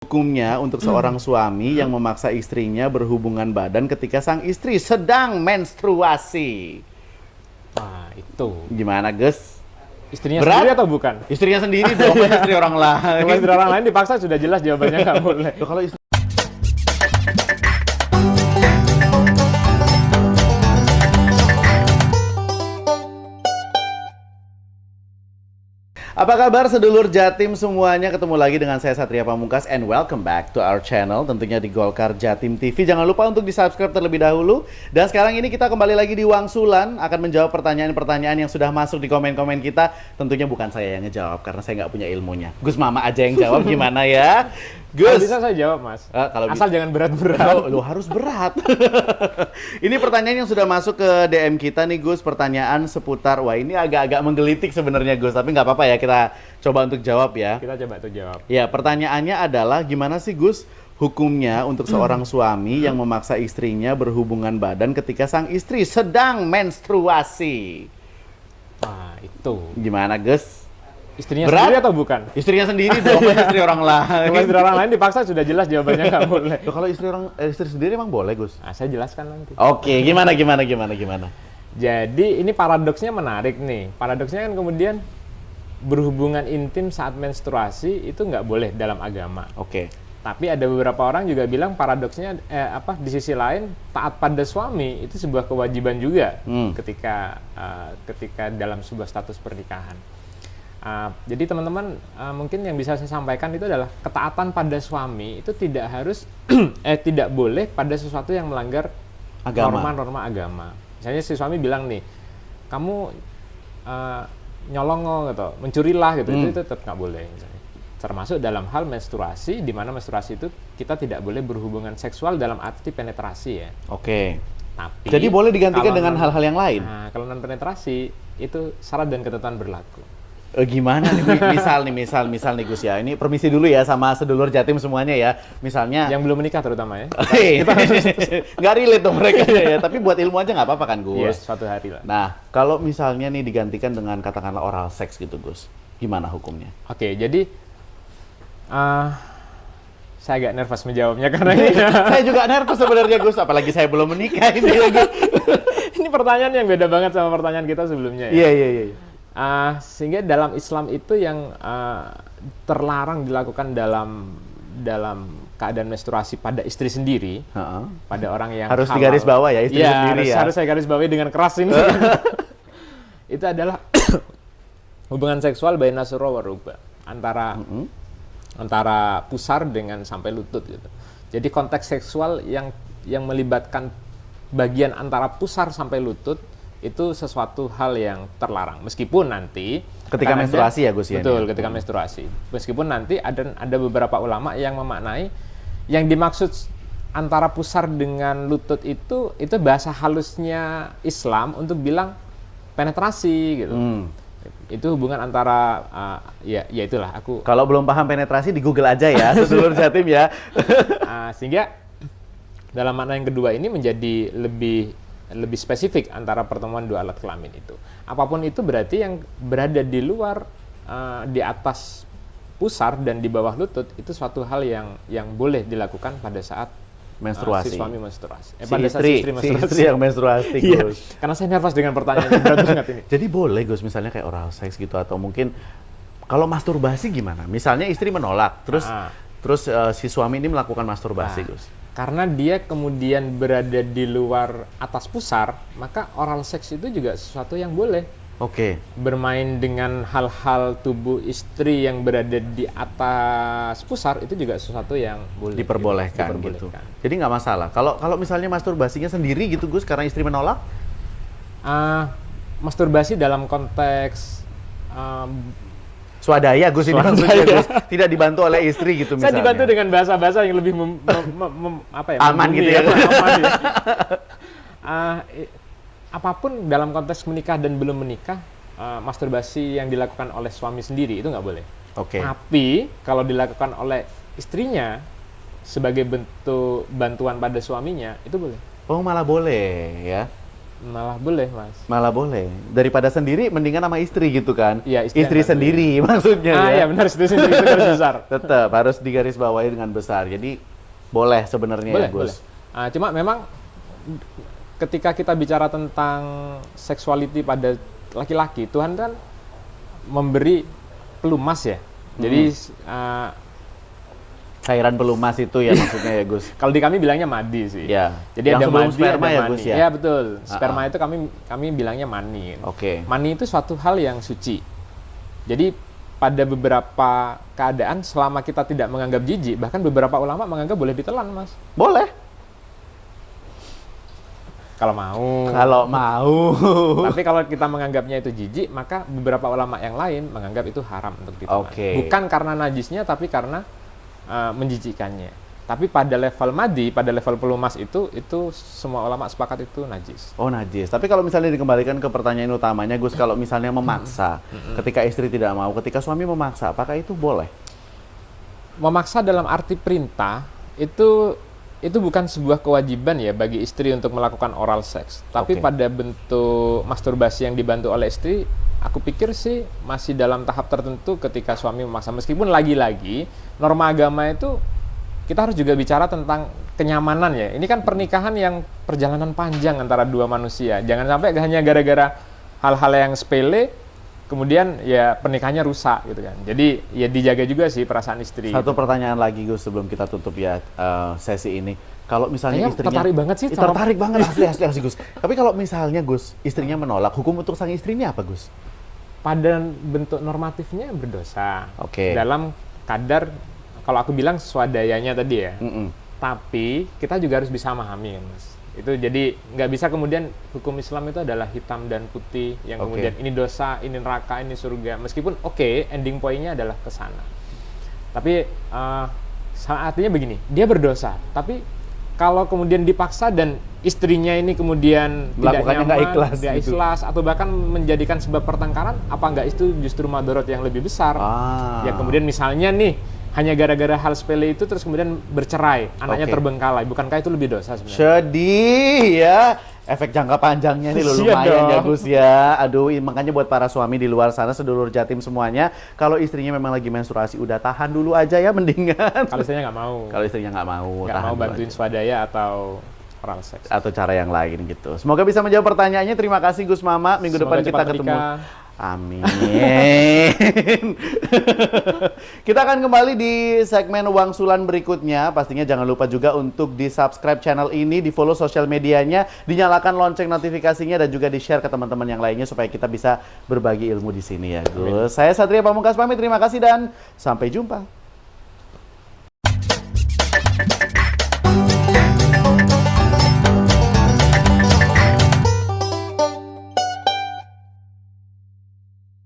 Hukumnya untuk seorang suami yang memaksa istrinya berhubungan badan ketika sang istri sedang menstruasi. Nah, itu. Gimana, Gus? Istrinya Berat? sendiri atau bukan? Istrinya sendiri dong, istri orang lain. Kalau istri orang lain dipaksa sudah jelas jawabannya nggak boleh. Loh, kalau istri... Apa kabar sedulur Jatim semuanya? Ketemu lagi dengan saya Satria Pamungkas and welcome back to our channel, tentunya di Golkar Jatim TV. Jangan lupa untuk di-subscribe terlebih dahulu. Dan sekarang ini kita kembali lagi di Wangsulan, akan menjawab pertanyaan-pertanyaan yang sudah masuk di komen-komen kita. Tentunya bukan saya yang ngejawab karena saya nggak punya ilmunya. Gus Mama aja yang jawab, gimana ya? Kalau Gus. bisa saya jawab, Mas. Kalau Asal jangan berat-berat. Lo harus berat. Ini pertanyaan yang sudah masuk ke DM kita nih, Gus. Pertanyaan seputar, wah ini agak-agak menggelitik sebenarnya, Gus. Tapi nggak apa-apa ya, kita coba untuk jawab ya. Kita coba tuh jawab. Ya, pertanyaannya adalah gimana sih, Gus, hukumnya untuk seorang suami yang memaksa istrinya berhubungan badan ketika sang istri sedang menstruasi? Nah, itu. Gimana, Gus? Istrinya Berat? sendiri atau bukan? Istrinya sendiri dong, istri orang lain. Kalau istri orang lain dipaksa sudah jelas jawabannya nggak boleh. Loh, kalau istri sendiri emang boleh, Gus? Nah, saya jelaskan nanti. Oke, gimana? Jadi ini paradoksnya menarik nih. Paradoksnya kan kemudian berhubungan intim saat menstruasi itu nggak boleh dalam agama. Oke. Tapi ada beberapa orang juga bilang paradoksnya di sisi lain taat pada suami itu sebuah kewajiban juga ketika dalam sebuah status pernikahan. Jadi teman-teman mungkin yang bisa saya sampaikan itu adalah ketaatan pada suami itu tidak harus tidak boleh pada sesuatu yang melanggar norma-norma agama. Misalnya si suami bilang nih, kamu nyolong gitu, mencurilah gitu, itu tetap nggak boleh. Misalnya. Termasuk dalam hal menstruasi, di mana menstruasi itu kita tidak boleh berhubungan seksual dalam arti penetrasi ya. Oke. Tapi Jadi boleh digantikan dengan hal-hal yang lain? Nah, kalau non penetrasi itu syarat dan ketentuan berlaku. Gimana nih, misal nih Gus ya, ini permisi dulu ya sama sedulur Jatim semuanya ya, misalnya yang belum menikah terutama ya. Nggak relate dong mereka ya, tapi buat ilmu aja nggak apa-apa kan, Gus? Yes, suatu hari lah. Nah, kalau misalnya nih digantikan dengan katakanlah oral seks gitu, Gus, gimana hukumnya? Oke, jadi saya agak nervous menjawabnya karena ini saya juga nervous sebenarnya, Gus, apalagi saya belum menikah ini ya, Gus. Ini pertanyaan yang beda banget sama pertanyaan kita sebelumnya Iya. ya. Sehingga dalam Islam itu yang terlarang dilakukan dalam keadaan menstruasi pada istri sendiri, pada orang yang harus halal. digaris bawah ya, istri sendiri ya. Harus saya garis bawahi dengan keras ini. Itu adalah hubungan seksual baina surra wa rukba, antara pusar dengan sampai lutut gitu. Jadi konteks seksual yang melibatkan bagian antara pusar sampai lutut itu sesuatu hal yang terlarang. Meskipun nanti ketika menstruasi ya, Gus ya. Betul, ketika menstruasi. Meskipun nanti ada beberapa ulama yang memaknai yang dimaksud antara pusar dengan lutut itu bahasa halusnya Islam untuk bilang penetrasi gitu. Itu hubungan antara ya itulah aku. Kalau belum paham penetrasi di Google aja ya, sedulur Jatim ya. Sehingga dalam makna yang kedua ini menjadi lebih spesifik antara pertemuan dua alat kelamin itu. Apapun itu berarti yang berada di luar, di atas pusar dan di bawah lutut itu suatu hal yang boleh dilakukan pada saat menstruasi. Si suami menstruasi. Si istri yang menstruasi, Gus. Karena saya nervous dengan pertanyaan yang berat banget ini. Jadi boleh, Gus, misalnya kayak oral seks gitu, atau mungkin kalau masturbasi gimana? Misalnya istri menolak, terus si suami ini melakukan masturbasi, Gus. Karena dia kemudian berada di luar atas pusar, maka oral seks itu juga sesuatu yang boleh. Oke. Bermain dengan hal-hal tubuh istri yang berada di atas pusar itu juga sesuatu yang boleh diperbolehkan. Gitu. Jadi nggak masalah. Kalau misalnya masturbasinya sendiri gitu, Gus, karena istri menolak? Masturbasi dalam konteks swadaya, Gus, ini maksudnya, Gus. Tidak dibantu oleh istri gitu misalnya. Saya dibantu dengan bahasa-bahasa yang lebih aman gitu ya. Aman ya. Apapun dalam konteks menikah dan belum menikah, masturbasi yang dilakukan oleh suami sendiri itu nggak boleh. Oke. Tapi kalau dilakukan oleh istrinya sebagai bentuk bantuan pada suaminya itu boleh. Oh, malah boleh ya. Malah boleh, Mas. Malah boleh. Daripada sendiri, mendingan sama istri gitu kan? Iya, istri yang sendiri maksudnya ya. iya benar, istri sendiri itu garis besar. Tetap harus digarisbawahi dengan besar. Jadi boleh sebenarnya Boleh, ya, Gus. boleh. Cuma memang ketika kita bicara tentang sexuality pada laki-laki, Tuhan kan memberi pelumas ya. Jadi Cairan pelumas itu ya maksudnya ya, Gus. kalau di kami bilangnya madi sih. Ya. Jadi Yang ada sebelum madi, sperma ada ya, mani. Gus ya? Iya betul. Sperma itu kami bilangnya mani. Oke. Mani itu suatu hal yang suci. Jadi pada beberapa keadaan selama kita tidak menganggap jijik, bahkan beberapa ulama menganggap boleh ditelan, Mas. Boleh. Kalau mau. Kalau mau. Tapi kalau kita menganggapnya itu jijik, maka beberapa ulama yang lain menganggap itu haram untuk ditelan. Oke. Bukan karena najisnya, tapi karena menjijikannya. Tapi pada level madi, pada level pelumas itu semua ulama sepakat itu najis. Oh, najis. Tapi kalau misalnya dikembalikan ke pertanyaan utamanya, Gus, kalau misalnya memaksa, ketika istri tidak mau, ketika suami memaksa, apakah itu boleh? Memaksa dalam arti perintah itu bukan sebuah kewajiban ya bagi istri untuk melakukan oral seks. Tapi Oke. pada bentuk masturbasi yang dibantu oleh istri, aku pikir sih masih dalam tahap tertentu ketika suami memaksa. Meskipun lagi-lagi norma agama itu kita harus juga bicara tentang kenyamanan ya. Ini kan pernikahan yang perjalanan panjang antara dua manusia. Jangan sampai hanya gara-gara hal-hal yang sepele kemudian ya pernikahannya rusak gitu kan. Jadi ya dijaga juga sih perasaan istri. Satu pertanyaan lagi, Gus, sebelum kita tutup ya sesi ini. Kalau misalnya Kayaknya istrinya tertarik banget sih sama- tertarik banget asli Gus. Tapi kalau misalnya Gus, istrinya menolak, hukum untuk sang istri ini apa, Gus? Pada bentuk normatifnya berdosa. Oke. Dalam kadar kalau aku bilang swadayanya tadi ya. Mm-mm. Tapi kita juga harus bisa memahami, Mas. Itu jadi nggak bisa kemudian hukum Islam itu adalah hitam dan putih yang Oke. kemudian ini dosa, ini neraka, ini surga. Meskipun ending point-nya adalah ke sana. Tapi artinya begini, dia berdosa. Tapi kalau kemudian dipaksa dan istrinya ini kemudian tidak Melakukannya nggak nyaman, ikhlas tidak gitu. ikhlas, atau bahkan menjadikan sebab pertengkaran, apa nggak itu justru madorot yang lebih besar? Ya kemudian misalnya nih, hanya gara-gara hal sepele itu terus kemudian bercerai, anaknya Oke. terbengkalai, bukankah itu lebih dosa sebenarnya? Sedih ya. Efek jangka panjangnya nih loh, Iya lumayan ya, dong. Gus ya. Aduh, makanya buat para suami di luar sana, sedulur Jatim semuanya, kalau istrinya memang lagi menstruasi, udah tahan dulu aja ya, mendingan. Kalau istrinya nggak mau, Kalau istrinya nggak mau, nggak tahan mau dulu bantuin aja. swadaya atau oral seks. Atau cara yang lain gitu. Semoga bisa menjawab pertanyaannya. Terima kasih Gus Mama. Minggu Semoga depan kita cepat ketemu. menikah. Amin. Kita akan kembali di segmen Uang Sulan berikutnya. Pastinya jangan lupa juga untuk di-subscribe channel ini, di-follow sosial medianya, dinyalakan lonceng notifikasinya, dan juga di-share ke teman-teman yang lainnya supaya kita bisa berbagi ilmu di sini ya, Gus. Saya Satria Pamungkas pamit. Terima kasih dan sampai jumpa.